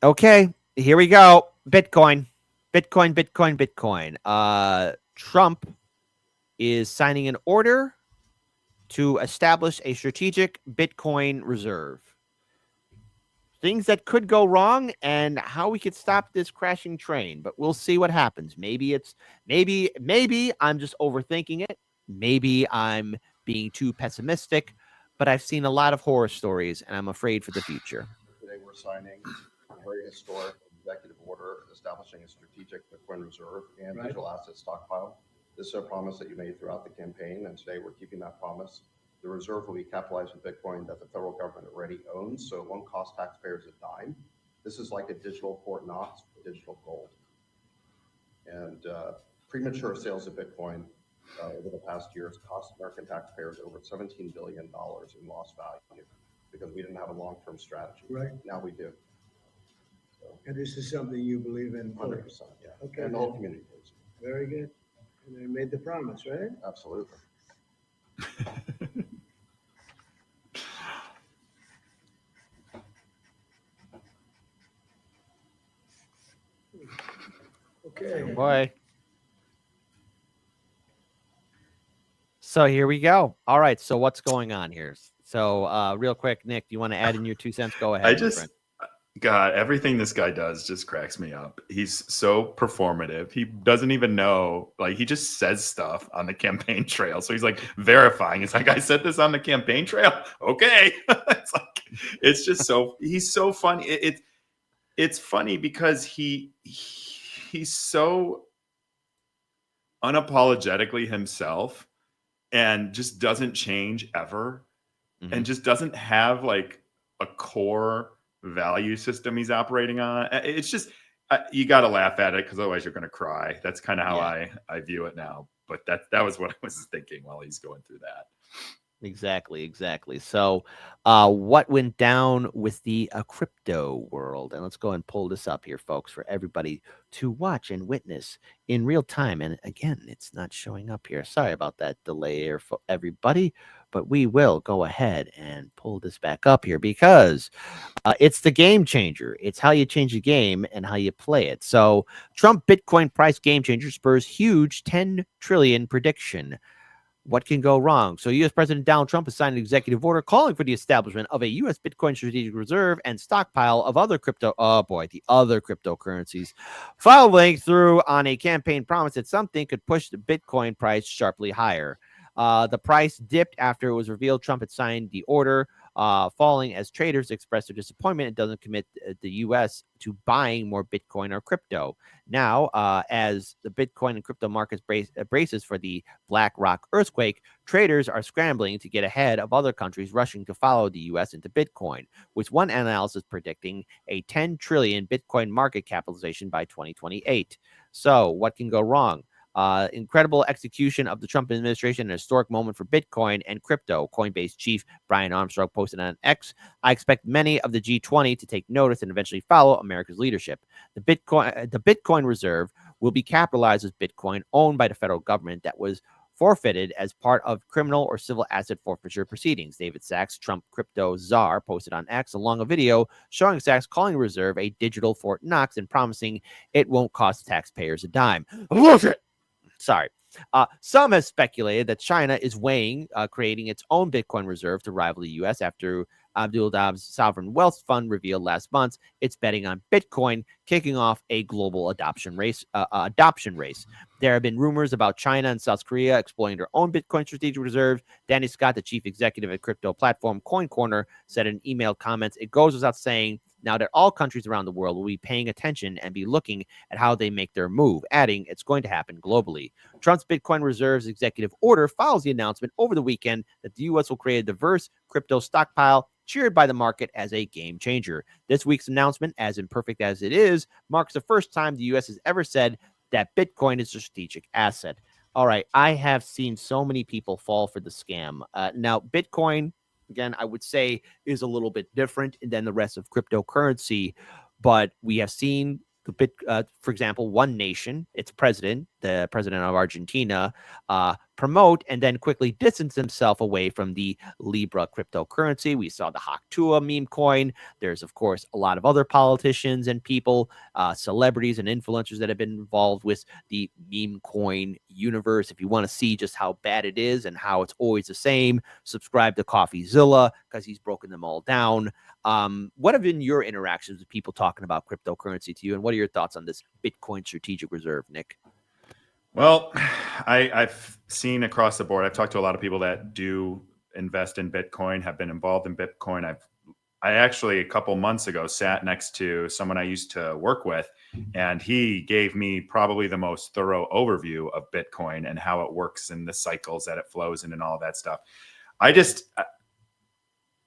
Okay, here we go. Bitcoin. Bitcoin, Bitcoin, Bitcoin. Trump is signing an order to establish a strategic Bitcoin reserve. Things that could go wrong and how we could stop this crashing train, but we'll see what happens. Maybe I'm just overthinking it. Maybe I'm being too pessimistic, but I've seen a lot of horror stories and I'm afraid for the future. Today we're signing a very historic executive order establishing a strategic Bitcoin reserve and digital asset stockpile. This is a promise that you made throughout the campaign, and today we're keeping that promise. The reserve will be capitalized with Bitcoin that the federal government already owns, so it won't cost taxpayers a dime. This is like a digital Fort Knox for digital gold. And premature sales of Bitcoin over the past years cost American taxpayers over $17 billion in lost value because we didn't have a long-term strategy. Right. Now we do. So, And this is something you believe in? 100%, yeah. Okay. And the whole community does. Very good. And they made the promise, right? Absolutely. Okay. Oh boy. So here we go. All right. So what's going on here? So real quick, Nick, do you want to add in your 2 cents? Go ahead. God, everything this guy does just cracks me up. He's so performative. He doesn't even know, like, he just says stuff on the campaign trail. So he's like verifying. It's like, I said this on the campaign trail. Okay. It's just so, he's so funny. It's funny because he's so unapologetically himself and just doesn't change ever, and just doesn't have like a core value system he's operating on. It's just, you got to laugh at it because otherwise you're going to cry. That's kind of how I view it now. But that was what I was thinking while he's going through that. Exactly. So what went down with the crypto world? And let's go and pull this up here, folks, for everybody to watch and witness in real time. And again, it's not showing up here. Sorry about that delay here for everybody, but we will go ahead and pull this back up here because it's the game changer. It's how you change the game and how you play it. So Trump Bitcoin price game changer spurs huge 10 trillion prediction. What can go wrong? So U.S. President Donald Trump has signed an executive order calling for the establishment of a U.S. Bitcoin strategic reserve and stockpile of other the other cryptocurrencies, following through on a campaign promise that something could push the Bitcoin price sharply higher. The price dipped after it was revealed Trump had signed the order, falling as traders expressed their disappointment it doesn't commit the U.S. to buying more Bitcoin or crypto. Now, as the Bitcoin and crypto markets braces for the BlackRock earthquake, traders are scrambling to get ahead of other countries rushing to follow the U.S. into Bitcoin, with one analysis predicting a 10 trillion Bitcoin market capitalization by 2028. So what can go wrong? Incredible execution of the Trump administration, an historic moment for Bitcoin and crypto. Coinbase chief Brian Armstrong posted on X, I expect many of the G20 to take notice and eventually follow America's leadership. The Bitcoin reserve will be capitalized as Bitcoin owned by the federal government that was forfeited as part of criminal or civil asset forfeiture proceedings. David Sachs, Trump crypto czar, posted on X along a video showing Sachs calling the reserve a digital Fort Knox and promising it won't cost taxpayers a dime. Bullshit. Sorry. Some have speculated that China is weighing creating its own Bitcoin reserve to rival the U.S. after Abdul Dab's sovereign wealth fund revealed last month it's betting on Bitcoin, kicking off a global adoption race. There have been rumors about China and South Korea exploring their own Bitcoin strategic reserve. Danny Scott, the chief executive at crypto platform Coin Corner, said in email comments, it goes without saying now that all countries around the world will be paying attention and be looking at how they make their move, adding it's going to happen globally. Trump's Bitcoin reserves executive order follows the announcement over the weekend that the U.S. will create a diverse crypto stockpile, cheered by the market as a game changer. This week's announcement, as imperfect as it is, marks the first time the U.S. has ever said that Bitcoin is a strategic asset. All right, I have seen so many people fall for the scam. Now, Bitcoin, again, I would say is a little bit different than the rest of cryptocurrency, but we have seen for example, one nation, its president, the president of Argentina, promote and then quickly distance himself away from the Libra cryptocurrency. We saw the Haktua meme coin. There's, of course, a lot of other politicians and people, celebrities and influencers that have been involved with the meme coin universe. If you want to see just how bad it is and how it's always the same, subscribe to CoffeeZilla because he's broken them all down. What have been your interactions with people talking about cryptocurrency to you, and what are your thoughts on this Bitcoin strategic reserve, Nick? Well, I've seen across the board. I've talked to a lot of people that do invest in Bitcoin, have been involved in Bitcoin. I actually a couple months ago sat next to someone I used to work with, and he gave me probably the most thorough overview of Bitcoin and how it works and the cycles that it flows in and all that stuff. I guess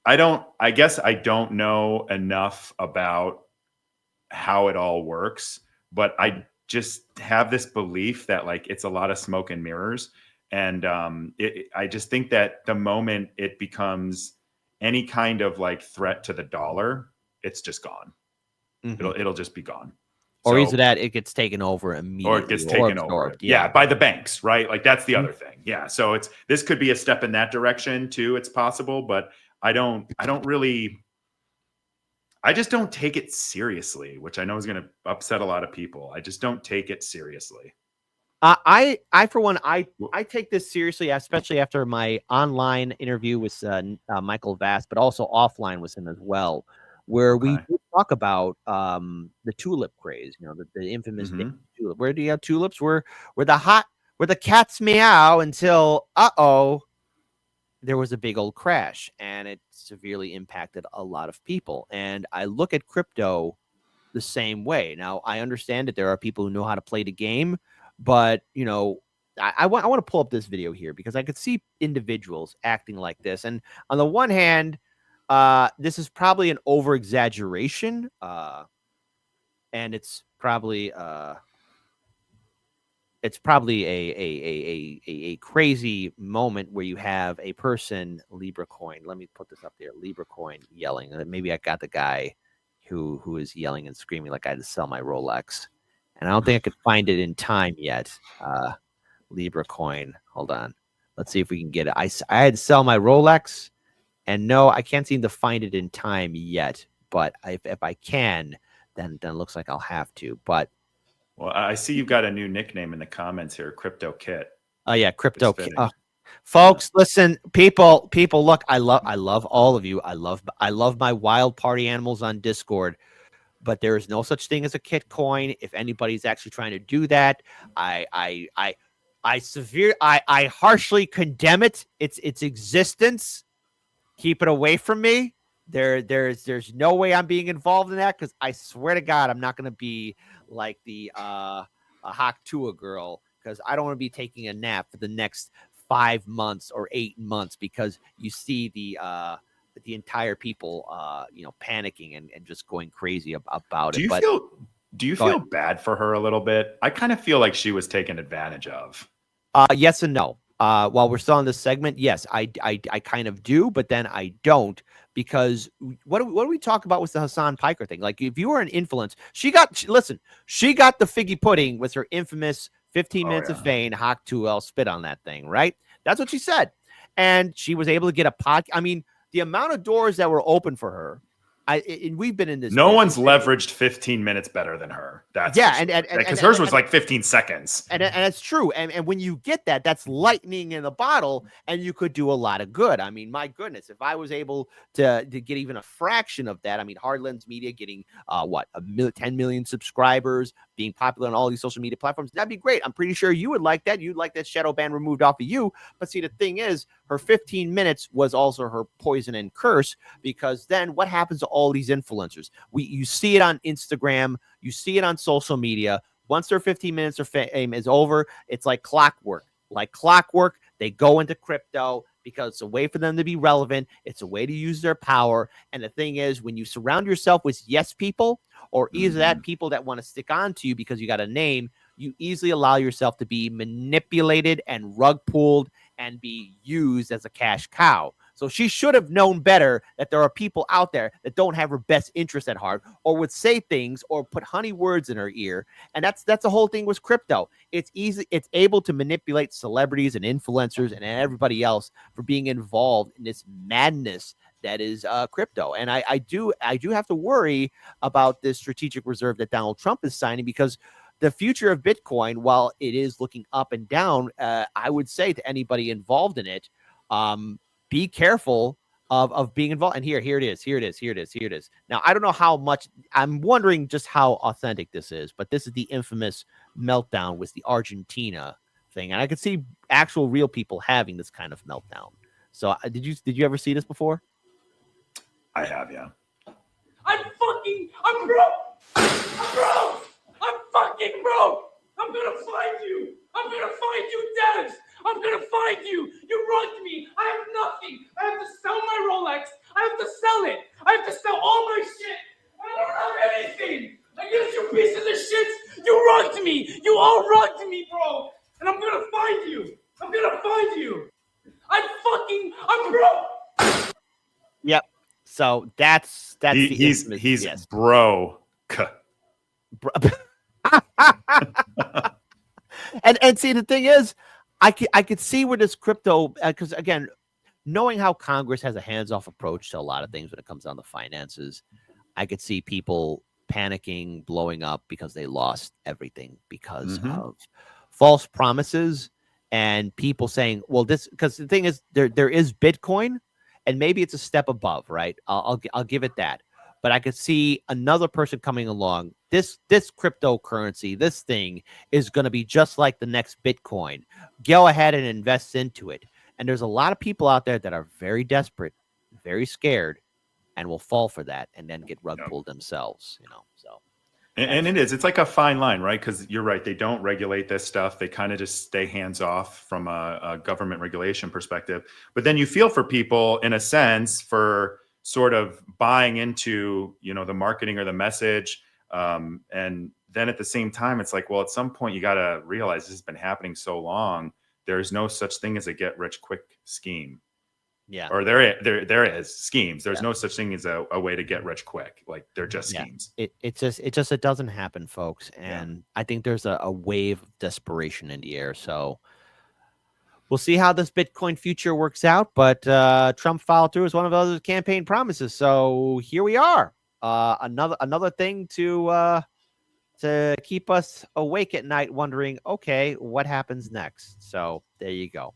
I don't know enough about how it all works, but I just have this belief that like it's a lot of smoke and mirrors. And I just think that the moment it becomes any kind of like threat to the dollar, it's just gone. It'll just be gone. Or is it that it gets taken over immediately? Or it gets taken over. Yeah, by the banks, right? Like that's the other thing. Yeah. So this could be a step in that direction too. It's possible, but I just don't take it seriously, which I know is going to upset a lot of people. I just don't take it seriously. I for one, I take this seriously, especially after my online interview with Michael Vass, but also offline with him as well, where we did talk about the tulip craze, the infamous tulip. Where do you have tulips? Where the cats meow until there was a big old crash, and it severely impacted a lot of people. And I look at crypto the same way. Now, I understand that there are people who know how to play the game, but, I want to pull up this video here because I could see individuals acting like this. And on the one hand, this is probably an over-exaggeration, and it's probably a crazy moment where you have a person, Libra coin. Let me put this up there. Libra coin yelling. Maybe I got the guy who is yelling and screaming like I had to sell my Rolex. And I don't think I could find it in time yet. Libra coin. Hold on. Let's see if we can get it. I had to sell my Rolex. And no, I can't seem to find it in time yet. But if I can, then it looks like I'll have to. But well, I see you've got a new nickname in the comments here, Crypto Kit. Oh yeah, Crypto Kit. Folks, listen, people, look, I love all of you. I love my wild party animals on Discord, but there is no such thing as a kit coin. If anybody's actually trying to do that, I harshly condemn it. Its existence. Keep it away from me. There's no way I'm being involved in that, because I swear to God, I'm not going to be like the Haktua girl, because I don't want to be taking a nap for the next 5 months or 8 months because you see the entire people panicking and just going crazy about it. Do you feel bad for her a little bit? I kind of feel like she was taken advantage of. Yes and no. While we're still on this segment, yes, I kind of do, but then I don't, because what do we talk about with the Hassan Piker thing? Like, if you were an influence, she got the figgy pudding with her infamous 15 minutes of fame. Haktua spit on that thing, right? That's what she said, and she was able to get a podcast. I mean, the amount of doors that were open for her. We've been in this. No one's leveraged 15 minutes better than her. That's because hers was like 15 seconds. And it's true. And when you get that, that's lightning in the bottle, and you could do a lot of good. I mean, my goodness, if I was able to get even a fraction of that, I mean, Hard Lens Media getting 10 million subscribers, being popular on all these social media platforms, that'd be great. I'm pretty sure you would like that. You'd like that shadow ban removed off of you. But see, the thing is, her 15 minutes was also her poison and curse, because then what happens to all these influencers? You see it on Instagram, you see it on social media. Once their 15 minutes of fame is over, it's like clockwork. They go into crypto because it's a way for them to be relevant. It's a way to use their power. And the thing is, when you surround yourself with yes people, or either that people that want to stick on to you because you got a name, you easily allow yourself to be manipulated and rug pulled and be used as a cash cow. So she should have known better that there are people out there that don't have her best interest at heart, or would say things or put honey words in her ear. And that's the whole thing with crypto. It's easy. It's able to manipulate celebrities and influencers and everybody else for being involved in this madness that is crypto. And I do have to worry about this strategic reserve that Donald Trump is signing, because the future of Bitcoin, while it is looking up and down, I would say to anybody involved in it, be careful of being involved. And here it is. Now, I don't know how much, I'm wondering just how authentic this is, but this is the infamous meltdown with the Argentina thing. And I could see actual real people having this kind of meltdown. So did you ever see this before? I have, yeah. I'm broke. I'm fucking broke. I'm gonna find you. Dennis. I'm gonna find you. You wronged me. I have nothing. I have to sell my Rolex. I have to sell it. I have to sell all my shit. I don't have anything. Against you pieces of shit. You wronged me. You all wronged me, bro. And I'm gonna find you. I'm broke. Yep. So that's He's yes. broke. And see, the thing is, I could see where this crypto, because again, knowing how Congress has a hands-off approach to a lot of things when it comes down to finances, I could see people panicking, blowing up because they lost everything because of false promises and people saying, well, this, because the thing is, there is Bitcoin, and maybe it's a step above, right? I'll give it that. But I could see another person coming along. This cryptocurrency, this thing is going to be just like the next Bitcoin. Go ahead and invest into it. And there's a lot of people out there that are very desperate, very scared, and will fall for that and then get rug pulled themselves, So, and it's like a fine line, right? Because you're right, they don't regulate this stuff. They kind of just stay hands off from a government regulation perspective. But then you feel for people in a sense for sort of buying into, the marketing or the message. And then at the same time, it's like, well, at some point you got to realize this has been happening so long. There's no such thing as a get rich quick scheme. Yeah. Or there is schemes. There's no such thing as a way to get rich quick. Like they're just schemes. It doesn't happen, folks. And I think there's a wave of desperation in the air. So we'll see how this Bitcoin future works out. But Trump followed through as one of those campaign promises. So here we are. Another thing to keep us awake at night, wondering, okay, what happens next? So there you go.